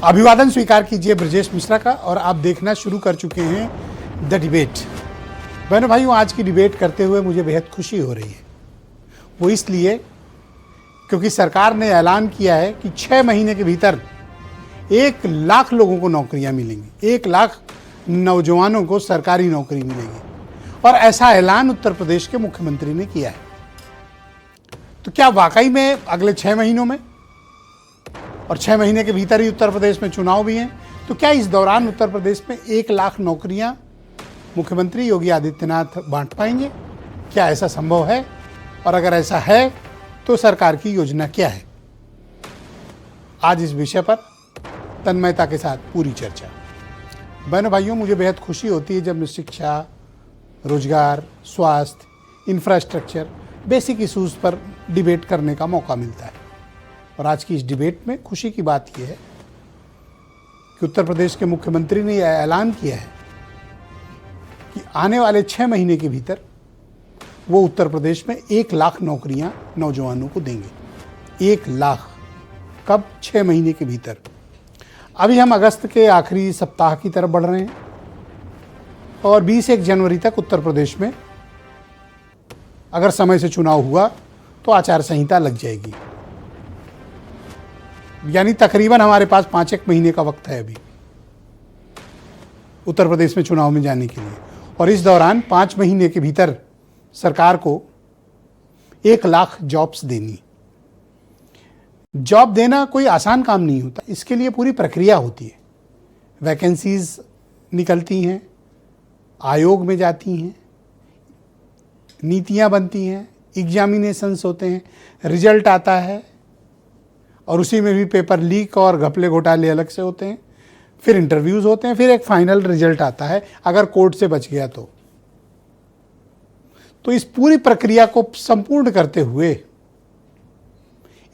अभिवादन स्वीकार कीजिए ब्रजेश मिश्रा का और आप देखना शुरू कर चुके हैं द डिबेट। बहनों भाइयों, आज की डिबेट करते हुए मुझे बेहद खुशी हो रही है। वो इसलिए क्योंकि सरकार ने ऐलान किया है कि 6 महीने के भीतर 1 लाख लोगों को नौकरियां मिलेंगी, 1 लाख नौजवानों को सरकारी नौकरी मिलेगी। और ऐसा ऐलान उत्तर प्रदेश के मुख्यमंत्री ने किया है। तो क्या वाकई में अगले 6 महीनों में, और 6 महीने के भीतर ही उत्तर प्रदेश में चुनाव भी हैं, तो क्या इस दौरान उत्तर प्रदेश में 1 लाख नौकरियां मुख्यमंत्री योगी आदित्यनाथ बांट पाएंगे? क्या ऐसा संभव है? और अगर ऐसा है तो सरकार की योजना क्या है? आज इस विषय पर तन्मयता के साथ पूरी चर्चा। बहनों भाइयों, मुझे बेहद खुशी होती है जब शिक्षा, रोजगार, स्वास्थ्य, इंफ्रास्ट्रक्चर, बेसिक इश्यूज पर डिबेट करने का मौका मिलता है। और आज की इस डिबेट में खुशी की बात यह है कि उत्तर प्रदेश के मुख्यमंत्री ने यह ऐलान किया है कि आने वाले 6 महीने के भीतर वो उत्तर प्रदेश में 1 लाख नौकरियां नौजवानों को देंगे। 1 लाख कब? 6 महीने के भीतर। अभी हम अगस्त के आखिरी सप्ताह की तरफ बढ़ रहे हैं और 20-1 जनवरी तक उत्तर प्रदेश में अगर समय से चुनाव हुआ तो आचार संहिता लग जाएगी। यानी तकरीबन हमारे पास 5-1 महीने का वक्त है अभी उत्तर प्रदेश में चुनाव में जाने के लिए। और इस दौरान 5 महीने के भीतर सरकार को 1 लाख जॉब्स देनी। जॉब देना कोई आसान काम नहीं होता, इसके लिए पूरी प्रक्रिया होती है। वैकेंसीज निकलती हैं, आयोग में जाती हैं, नीतियां बनती हैं, एग्जामिनेशंस होते हैं, रिजल्ट आता है और उसी में भी पेपर लीक और घपले घोटाले अलग से होते हैं। फिर इंटरव्यूज होते हैं, फिर एक फाइनल रिजल्ट आता है अगर कोर्ट से बच गया तो इस पूरी प्रक्रिया को संपूर्ण करते हुए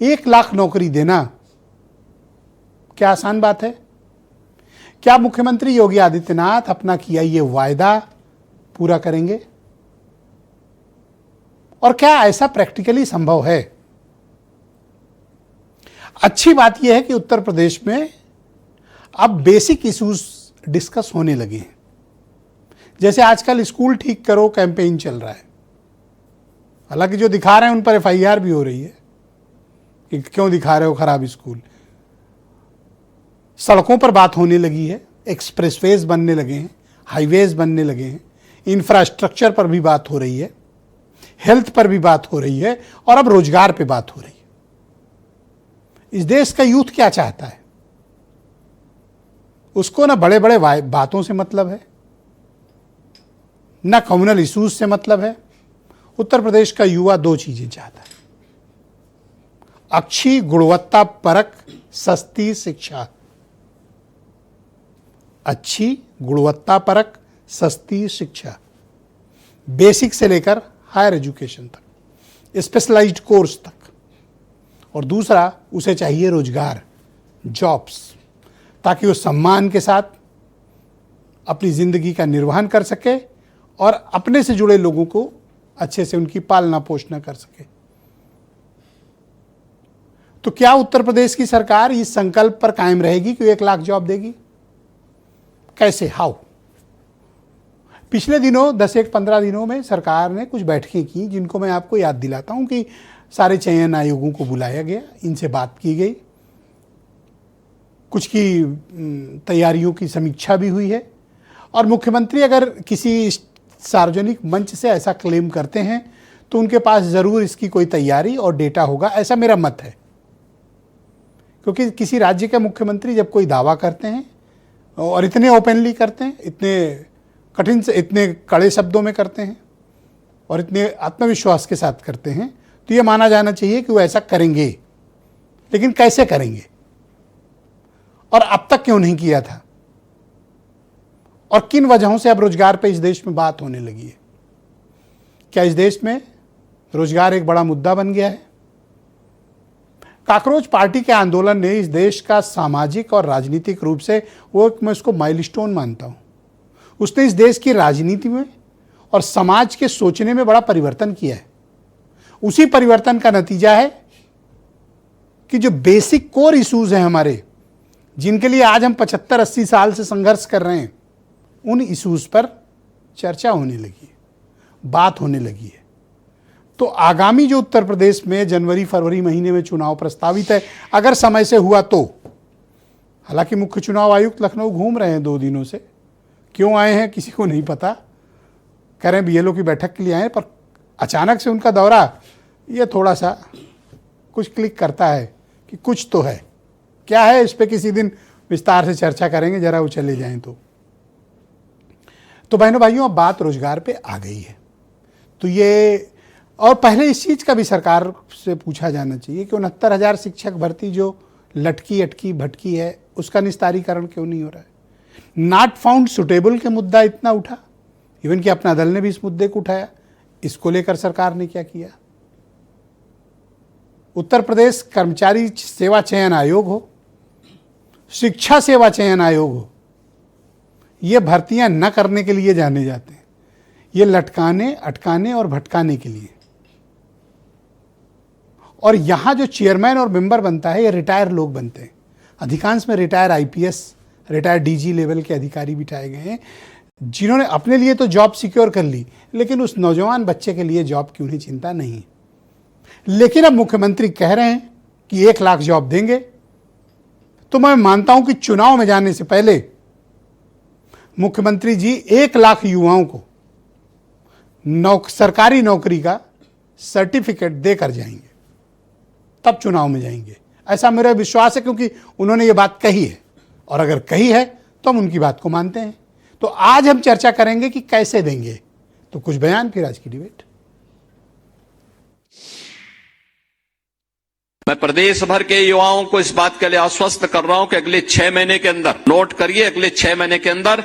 1 लाख नौकरी देना क्या आसान बात है? क्या मुख्यमंत्री योगी आदित्यनाथ अपना किया ये वायदा पूरा करेंगे? और क्या ऐसा प्रैक्टिकली संभव है? अच्छी बात यह है कि उत्तर प्रदेश में अब बेसिक इश्यूज डिस्कस होने लगे हैं। जैसे आजकल स्कूल ठीक करो कैंपेन चल रहा है। हालांकि जो दिखा रहे हैं उन पर FIR भी हो रही है कि क्यों दिखा रहे हो खराब स्कूल। सड़कों पर बात होने लगी है, एक्सप्रेसवेज बनने लगे हैं, हाईवेज बनने लगे हैं, इंफ्रास्ट्रक्चर पर भी बात हो रही है, हेल्थ पर भी बात हो रही है और अब रोजगार पे बात हो रही है। इस देश का यूथ क्या चाहता है? उसको ना बड़े बड़े बातों से मतलब है, ना कम्युनल इश्यूज से मतलब है। उत्तर प्रदेश का युवा 2 चीजें चाहता है: अच्छी गुणवत्ता परक सस्ती शिक्षा। अच्छी गुणवत्ता परक सस्ती शिक्षा, बेसिक से लेकर हायर एजुकेशन तक, स्पेशलाइज्ड कोर्स तक। और दूसरा, उसे चाहिए रोजगार, जॉब्स, ताकि वो सम्मान के साथ अपनी जिंदगी का निर्वहन कर सके और अपने से जुड़े लोगों को अच्छे से उनकी पालना पोषण कर सके। तो क्या उत्तर प्रदेश की सरकार इस संकल्प पर कायम रहेगी कि 1 लाख जॉब देगी? कैसे? हाउ? पिछले दिनों 10-15 दिनों में सरकार ने कुछ बैठकें की, जिनको मैं आपको याद दिलाता हूं कि सारे चयन आयोगों को बुलाया गया, इनसे बात की गई, कुछ की तैयारियों की समीक्षा भी हुई है। और मुख्यमंत्री अगर किसी सार्वजनिक मंच से ऐसा क्लेम करते हैं तो उनके पास ज़रूर इसकी कोई तैयारी और डेटा होगा, ऐसा मेरा मत है। क्योंकि किसी राज्य के मुख्यमंत्री जब कोई दावा करते हैं और इतने ओपनली करते हैं, इतने कठिन से, इतने कड़े शब्दों में करते हैं और इतने आत्मविश्वास के साथ करते हैं, तो ये माना जाना चाहिए कि वो ऐसा करेंगे। लेकिन कैसे करेंगे और अब तक क्यों नहीं किया था? और किन वजहों से अब रोजगार पे इस देश में बात होने लगी है? क्या इस देश में रोजगार एक बड़ा मुद्दा बन गया है? कॉकरोच पार्टी के आंदोलन ने इस देश का सामाजिक और राजनीतिक रूप से, मैं उसको माइलस्टोन मानता हूं, उसने इस देश की राजनीति में और समाज के सोचने में बड़ा परिवर्तन किया है। उसी परिवर्तन का नतीजा है कि जो बेसिक कोर इश्यूज हैं हमारे, जिनके लिए आज हम 75-80 साल से संघर्ष कर रहे हैं, उन इश्यूज पर चर्चा होने लगी है, बात होने लगी है। तो आगामी जो उत्तर प्रदेश में जनवरी-फरवरी महीने में चुनाव प्रस्तावित है, अगर समय से हुआ तो, हालांकि मुख्य चुनाव आयुक्त लखनऊ घूम रहे हैं 2 दिनों से, क्यों आए हैं किसी को नहीं पता, कह रहे हैं बीएलओ की बैठक के लिए आए, पर अचानक से उनका दौरा ये थोड़ा सा कुछ क्लिक करता है कि कुछ तो है। क्या है इस पे किसी दिन विस्तार से चर्चा करेंगे, जरा वो चले जाएं तो बहनों भाइयों, अब बात रोजगार पे आ गई है। तो ये, और पहले इस चीज का भी सरकार से पूछा जाना चाहिए कि 69,000 शिक्षक भर्ती जो लटकी अटकी भटकी है, उसका निस्तारीकरण क्यों नहीं हो रहा है। नॉट फाउंड सुटेबल के मुद्दा इतना उठा, इवन कि अपना दल ने भी इस मुद्दे को उठाया, इसको लेकर सरकार ने क्या किया। उत्तर प्रदेश कर्मचारी सेवा चयन आयोग हो, शिक्षा सेवा चयन आयोग हो, ये भर्तियां न करने के लिए जाने जाते हैं, ये लटकाने अटकाने और भटकाने के लिए। और यहां जो चेयरमैन और मेंबर बनता है, ये रिटायर लोग बनते हैं, अधिकांश में retire IPS, retire DG level के अधिकारी बिठाए गए हैं, जिन्होंने अपने लिए तो जॉब सिक्योर कर ली, लेकिन उस नौजवान बच्चे के लिए जॉब की उन्हें चिंता नहीं। लेकिन अब मुख्यमंत्री कह रहे हैं कि 1 लाख जॉब देंगे, तो मैं मानता हूं कि चुनाव में जाने से पहले मुख्यमंत्री जी 1 लाख युवाओं को सरकारी नौकरी का सर्टिफिकेट देकर जाएंगे, तब चुनाव में जाएंगे, ऐसा मेरा विश्वास है, क्योंकि उन्होंने ये बात कही है, और अगर कही है तो हम उनकी बात को मानते हैं। तो आज हम चर्चा करेंगे कि कैसे देंगे, तो कुछ बयान, फिर आज की डिबेट। मैं प्रदेश भर के युवाओं को इस बात के लिए आश्वस्त कर रहा हूं कि अगले 6 महीने के अंदर, नोट करिए, अगले 6 महीने के अंदर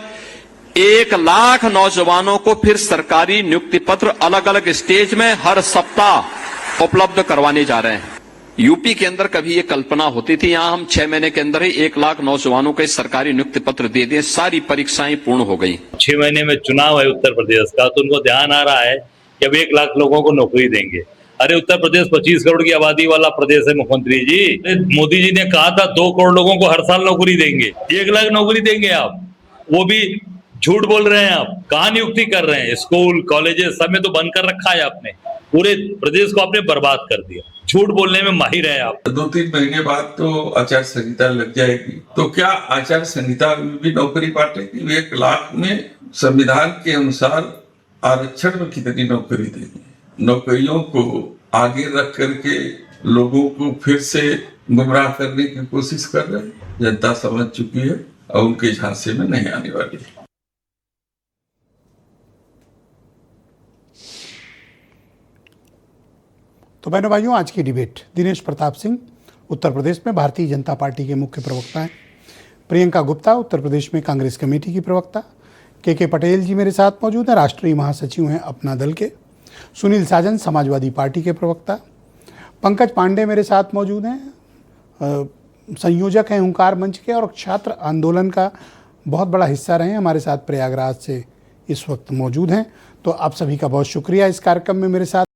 1 लाख नौजवानों को फिर सरकारी नियुक्ति पत्र अलग अलग स्टेज में हर सप्ताह उपलब्ध करवाने जा रहे हैं। यूपी के अंदर कभी ये कल्पना होती थी, यहां हम 6 महीने के अंदर ही 1 लाख नौजवानों को सरकारी नियुक्ति पत्र दे दिए, सारी परीक्षाएं पूर्ण हो गई। 6 महीने में चुनाव है उत्तर प्रदेश का, तो उनको ध्यान आ रहा है कि अब 1 लाख लोगों को नौकरी देंगे। अरे उत्तर प्रदेश 25 करोड़ की आबादी वाला प्रदेश है मुख्यमंत्री जी। मोदी जी ने कहा था 2 करोड़ लोगों को हर साल नौकरी देंगे, 1 लाख नौकरी देंगे आप, वो भी झूठ बोल रहे हैं आप। कहाँ नियुक्ति कर रहे हैं? स्कूल कॉलेजेस सब में तो बंद कर रखा है आपने, पूरे प्रदेश को आपने बर्बाद कर दिया। झूठ बोलने में माहिर है आप। 2-3 महीने बाद तो आचार संहिता लग जाएगी, तो क्या आचार संहिता में भी नौकरी बांटेगी? 1 लाख में संविधान के अनुसार आरक्षण में कितनी नौकरी देगी? नौकरियों को आगे रख करके लोगों को फिर से गुमराह करने की कोशिश कर रहे हैं। जनता समझ चुकी है और उनके झांसे में नहीं आने वाली है। तो बहनों भाइयों, आज की डिबेट, दिनेश प्रताप सिंह उत्तर प्रदेश में भारतीय जनता पार्टी के मुख्य प्रवक्ता हैं, प्रियंका गुप्ता उत्तर प्रदेश में कांग्रेस कमेटी की प्रवक्ता, के पटेल जी मेरे साथ मौजूद हैं, राष्ट्रीय महासचिव हैं अपना दल के, सुनील साजन समाजवादी पार्टी के प्रवक्ता, पंकज पांडे मेरे साथ मौजूद हैं, संयोजक हैं हुंकार मंच के, और छात्र आंदोलन का बहुत बड़ा हिस्सा रहे हैं, हमारे साथ प्रयागराज से इस वक्त मौजूद हैं। तो आप सभी का बहुत शुक्रिया इस कार्यक्रम में मेरे साथ